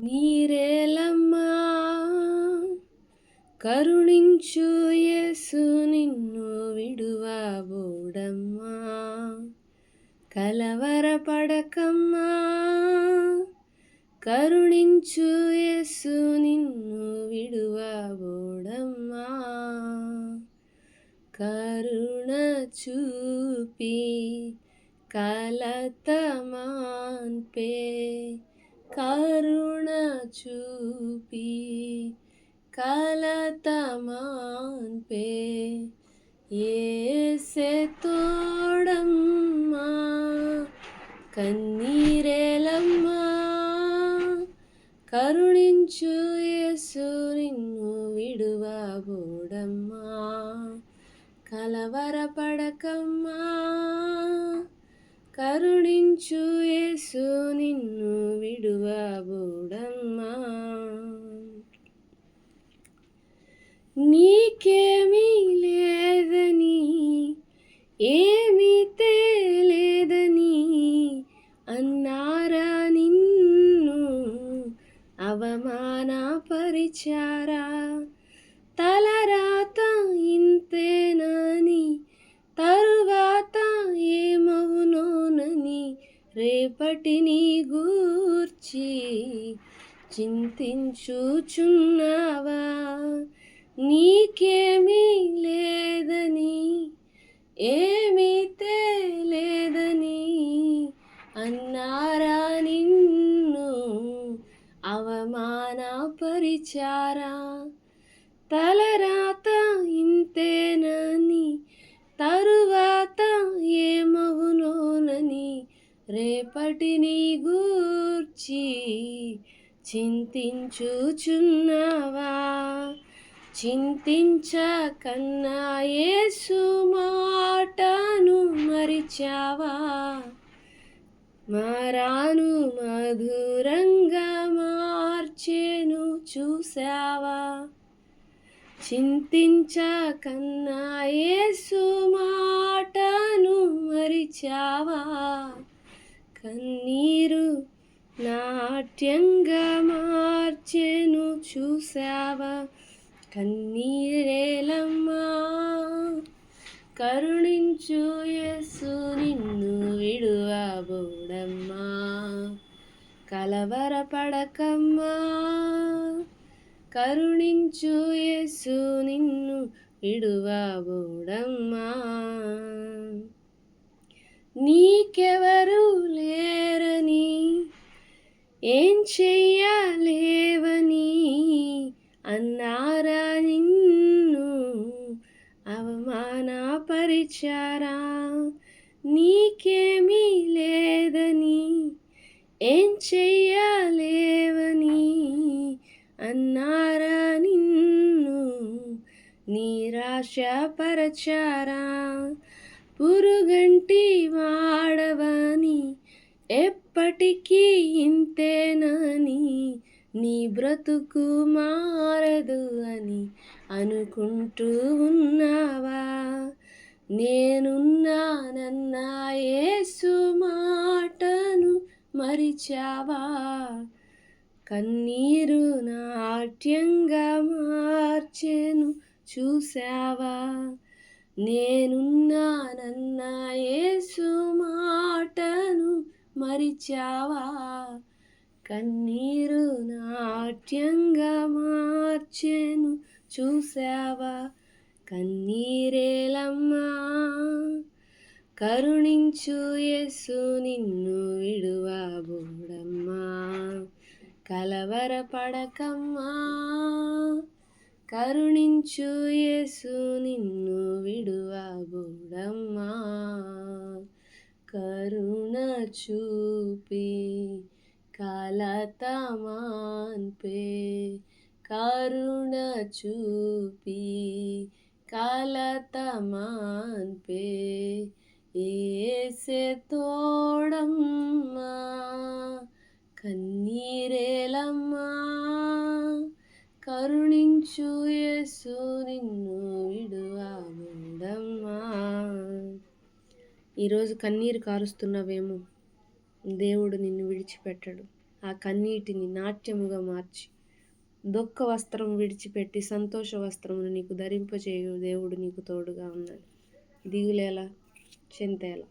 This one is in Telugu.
నీరేలమ్మా కరుణించు యేసు నిన్ను విడువబోడమ్మా. కలవరపడకమ్మా కరుణించు యేసు నిన్ను విడువబోడమ్మా. కరుణ చూపి కలత మాన్పే, కరుణ చూపి కలత మాన్పే. యేసే తోడమ్మా కన్నీరేలమ్మా కరుణించు యేసు నిన్ను విడువబోడమ్మా. కలవరపడకమ్మా కరుణించు యేసు నిన్ను విడువబోడమ్మా. నీకేమీ లేదని ఏమీ తేలేదని అన్నారా నిన్ను అవమానపరిచారా. తలరాత ఇంతేనని తరువాత ఏమవునోనని రేపటిని గూర్చి చింతించుచున్నావా. నీకేమీ లేదని ఏమీ తేలేదని అన్నారా నిన్ను అవమానపరిచారా. తలరాత ఇంతేనని తరువాత ఏమవునోనని రేపటిని గూర్చి చింతించుచున్నావా. చింతించకన్నా యేసు మాటను మరిచావా. మారాను మధురంగా మార్చెను చూసావా. చింతించకన్నా యేసు మాటను మరిచావా. కన్నీరు నాట్యంగా మార్చెను చూసావా. కన్నీరేలమ్మా కరుణించు యేసు నిన్ను విడువబోడమ్మా. కలవరపడకమ్మా కరుణించు యేసు నిన్ను విడువబోడమ్మా. నీకెవరు లేరని ఏం చెయ్యలేవని అన్నారా నిన్ను అవమానపరిచారా. నీకేమీ లేదని ఏం చెయ్యలేవని అన్నారా నిన్ను నిరాశపరచారా. పురుగంటి వాడవని ఎప్పటికీ ఇంతేనని నీ బ్రతుకు మారదు అని అనుకుంటూ ఉన్నావా. నేనున్నానన్న యేసు మాటను మరిచావా. కన్నీరు నాట్యంగా మార్చెను చూసావా. నేనున్నానన్న యేసు మాటను మరిచావా. కన్నీరు నాట్యంగా మార్చెను చూసావా. కన్నీరేలమ్మా కరుణించు యేసు నిన్ను విడువబోడమ్మా. కలవరపడకమ్మా కరుణించు యేసు నిన్ను విడువబోడమ్మా. కరుణ చూపి కలత మాన్పే, కరుణ చూపి కలత మాన్పే. యేసే తోడమ్మా కన్నీరేలమ్మా కరుణించు యేసు నిన్ను విడువబోడమ్మా. ఈరోజు కన్నీరు కారుస్తున్నవేమో, దేవుడు నిన్ను విడిచిపెట్టడు. ఆ కన్నీటిని నాట్యముగా మార్చి, దుఃఖ వస్త్రం విడిచిపెట్టి సంతోష వస్త్రమును నీకు ధరింపచేయు దేవుడు నీకు తోడుగా ఉన్నాడు. దిగులేలా, చింతేలా.